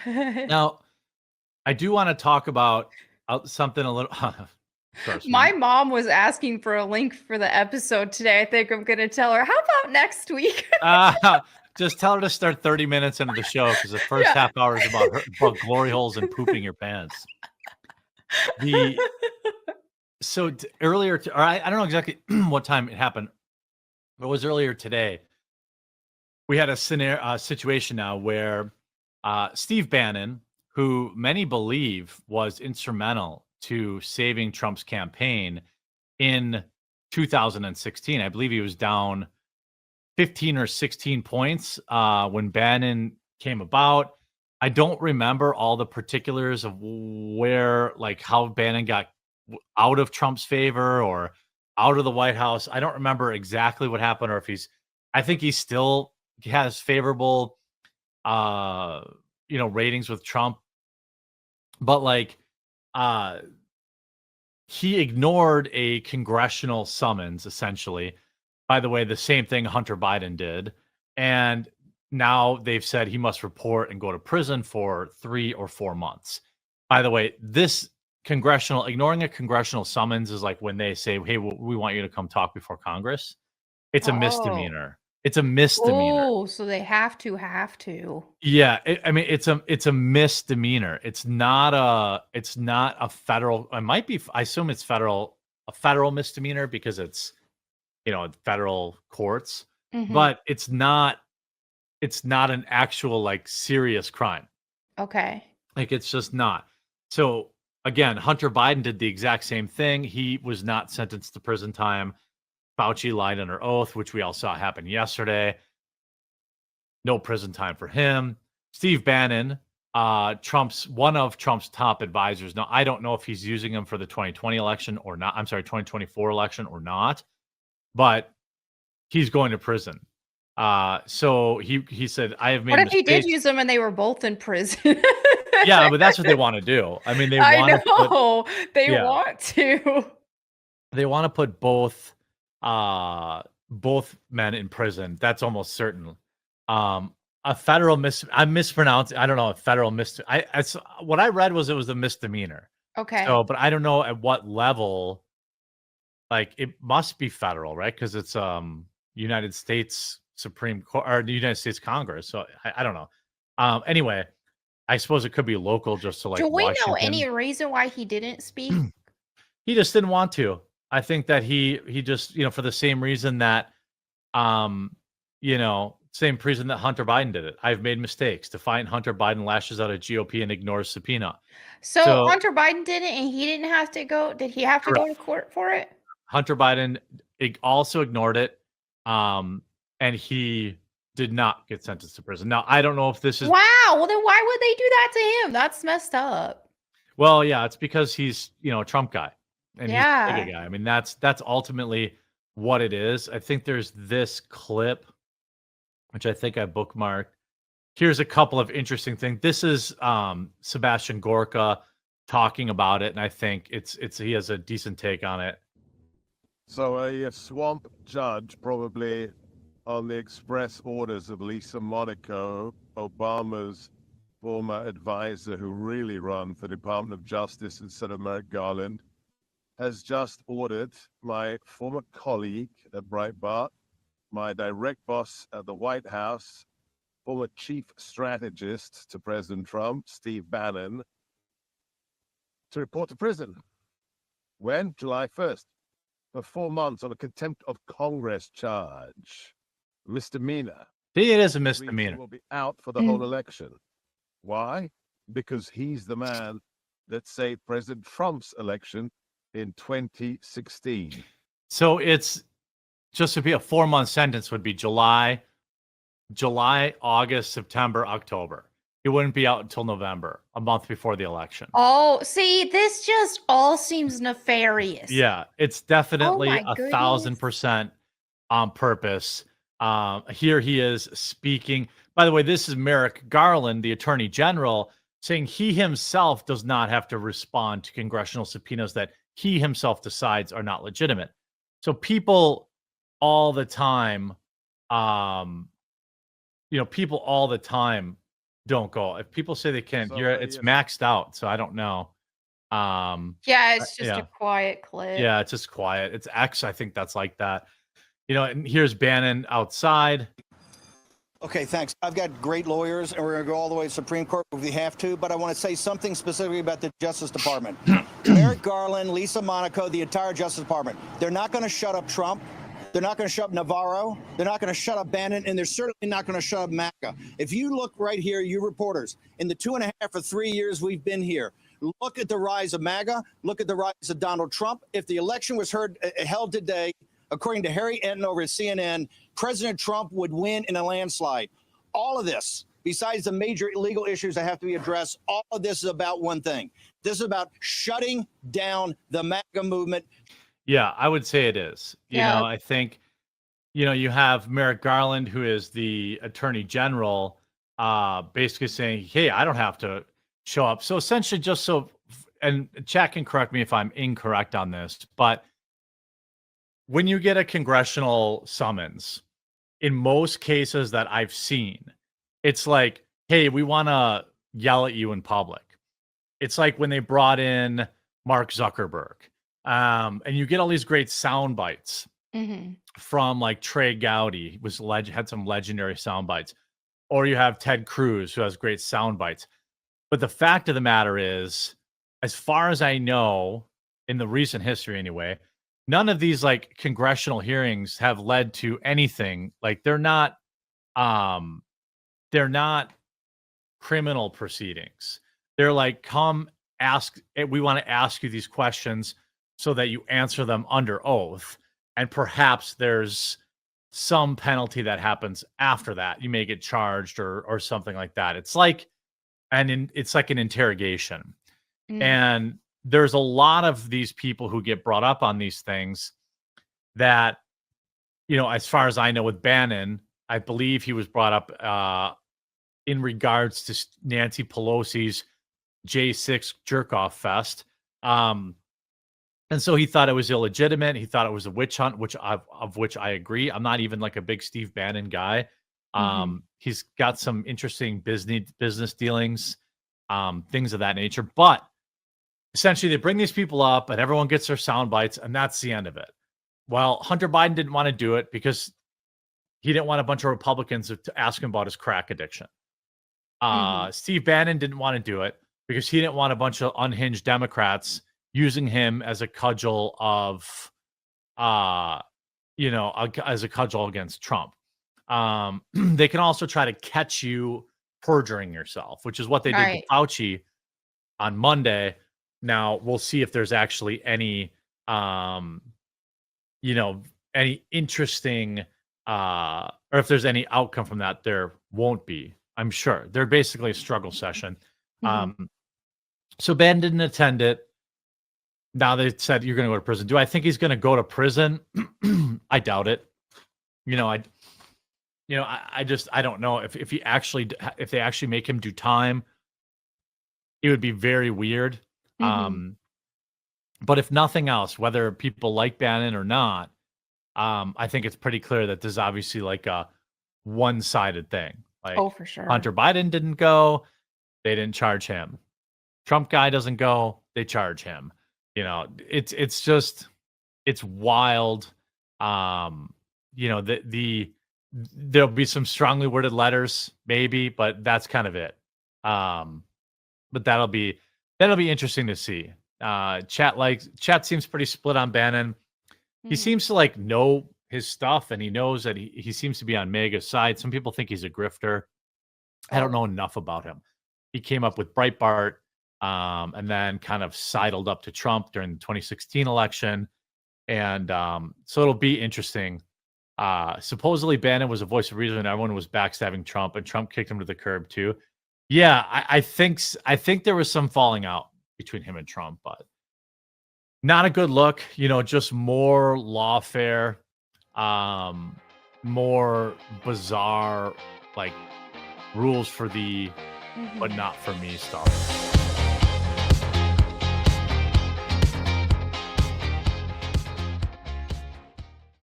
Now, I do want to talk about something a little. Of course, My mom was asking for a link for the episode today. I think I'm going to tell her, how about next week? just tell her to start 30 minutes into the show because the first Yeah. half hour is about glory holes and pooping your pants. The so earlier, or I don't know exactly what time it happened, but it was earlier today. We had a situation now where Steve Bannon, who many believe was instrumental to saving Trump's campaign in 2016, I believe he was down 15 or 16 points when Bannon came about. I don't remember all the particulars of where, like, how Bannon got out of Trump's favor or out of the White House. I don't remember exactly what happened, or if I think he still has favorable, uh, ratings with Trump, but like, he ignored a congressional summons, essentially. By the way, the same thing Hunter Biden did. And now they've said he must report and go to prison for 3 or 4 months. By the way, ignoring a congressional summons is like when they say, hey, we want you to come talk before Congress. It's a Oh. misdemeanor. It's a misdemeanor. Oh, so they have to. Yeah, I mean, it's a misdemeanor. It's not a federal. It might be. I assume it's a federal misdemeanor because it's federal courts, Mhm. but it's not an actual like serious crime. Okay. Like it's just not. So again, Hunter Biden did the exact same thing. He was not sentenced to prison time. Fauci lied under oath, which we all saw happen yesterday. No prison time for him. Steve Bannon, one of Trump's top advisors. Now, I don't know if he's using him for the 2020 election or not. I'm sorry, 2024 election or not, but he's going to prison. So he said, I have made What if he did mistakes. use them and they were both in prison? Yeah, but that's what they want to do. I mean, I know. They yeah, want to. they want to put both men in prison. That's almost certain. A federal I'm mispronouncing. I don't know, a federal what I read was it was a misdemeanor. Okay. So, but I don't know at what level. Like it must be federal, right? Because it's United States Supreme Court or the United States Congress. So I don't know. Anyway, I suppose it could be local, just to Do like we know any Washington. reason why he didn't speak? He just didn't want to. I think that he just, for the same reason that same reason that Hunter Biden did it. I've made mistakes. Defiant Hunter Biden lashes out at GOP and ignores subpoena. So So Hunter Biden did it and he didn't have to go. Did he have to go correct. to court for it? Hunter Biden also ignored it, and he did not get sentenced to prison. Now, I don't know if this is Wow. Well, then why would they do that to him? That's messed up. well, yeah, it's because he's a Trump guy, and he's a Yeah. MAGA guy. I mean, that's ultimately what it is. I think there's this clip, which I think I bookmarked. Here's a couple of interesting things. This is Sebastian Gorka talking about it, and I think he has a decent take on it. So a swamp judge, probably on the express orders of Lisa Monaco, Obama's former advisor who really ran for Department of Justice instead of Merrick Garland, has just ordered my former colleague at Breitbart, my direct boss at the White House, former chief strategist to President Trump, Steve Bannon, to report to prison. When? July 1st. For 4 months on a contempt of Congress charge. Misdemeanor. See, it is a misdemeanor. Will be out for the whole election. Why? Because he's the man that saved President Trump's election in 2016. So it's just to be a 4-month sentence would be July, August, September, October. It wouldn't be out until November, a month before the election. Oh, see, this just all seems nefarious. Yeah, it's definitely 1,000% on purpose. Here he is speaking. By the way, this is Merrick Garland, the Attorney General, saying he himself does not have to respond to congressional subpoenas that he himself decides are not legitimate. So people all the time, don't go. If people say they can, So, it's yes. maxed out. So I don't know. Yeah, it's just Yeah. a quiet clip. Yeah, it's just quiet. It's X. I think that's like that. And here's Bannon outside. Okay, thanks. I've got great lawyers, and we're going to go all the way to Supreme Court if we have to, but I want to say something specifically about the Justice Department. Merrick Garland, Lisa Monaco, the entire Justice Department, they're not going to shut up Trump. They're not going to shut up Navarro. They're not going to shut up Bannon, and they're certainly not going to shut up MAGA. If you look right here, you reporters, in the 2.5 or 3 years we've been here, look at the rise of MAGA, look at the rise of Donald Trump. If the election was held today, according to Harry Enton over at CNN, President Trump would win in a landslide. All of this, besides the major legal issues that have to be addressed, all of this is about one thing. This is about shutting down the MAGA movement. Yeah, I would say it is. Yeah. I think, you have Merrick Garland, who is the attorney general, basically saying, hey, I don't have to show up. So essentially and chat can correct me if I'm incorrect on this, but when you get a congressional summons, in most cases that I've seen, it's like, hey, we want to yell at you in public. It's like when they brought in Mark Zuckerberg, and you get all these great sound bites from like Trey Gowdy, had some legendary sound bites, or you have Ted Cruz, who has great sound bites. But the fact of the matter is, as far as I know, in the recent history anyway, none of these like congressional hearings have led to anything. Like they're not criminal proceedings. They're like, come ask, we want to ask you these questions so that you answer them under oath. And perhaps there's some penalty that happens after that. You may get charged or something like that. It's like, it's like an interrogation. And there's a lot of these people who get brought up on these things that, as far as I know with Bannon, I believe he was brought up in regards to Nancy Pelosi's J6 jerk-off fest. And so he thought it was illegitimate. He thought it was a witch hunt, of which I agree. I'm not even like a big Steve Bannon guy. He's got some interesting business dealings, things of that nature. But essentially, they bring these people up and everyone gets their sound bites, and that's the end of it. Well, Hunter Biden didn't want to do it because he didn't want a bunch of Republicans to ask him about his crack addiction. Steve Bannon didn't want to do it because he didn't want a bunch of unhinged Democrats using him as a cudgel as a cudgel against Trump. They can also try to catch you perjuring yourself, which is what they did to Fauci on Monday. Now we'll see if there's actually any interesting or if there's any outcome from that. There won't be, I'm sure. They're basically a struggle session. So Ben didn't attend it. Now they said you're going to go to prison. Do I think he's going to go to prison? I doubt it. I don't know if they actually make him do time. It would be very weird. But if nothing else, whether people like Bannon or not, I think it's pretty clear that this is obviously like a one-sided thing. Like, for sure. Hunter Biden didn't go, they didn't charge him. Trump guy doesn't go, they charge him. It's just, it's wild. There'll be some strongly worded letters, maybe, but that's kind of it. But that'll be interesting to see. Chat seems pretty split on Bannon. He seems to know his stuff, and he knows that he seems to be on MAGA's side. Some people think he's a grifter. I don't know enough about him. He came up with Breitbart, and then kind of sidled up to Trump during the 2016 election. And so it'll be interesting. Supposedly Bannon was a voice of reason and everyone was backstabbing Trump, and Trump kicked him to the curb too. Yeah, I think there was some falling out between him and Trump, but not a good look. Just more lawfare, more bizarre, like rules for thee, but not for me stuff.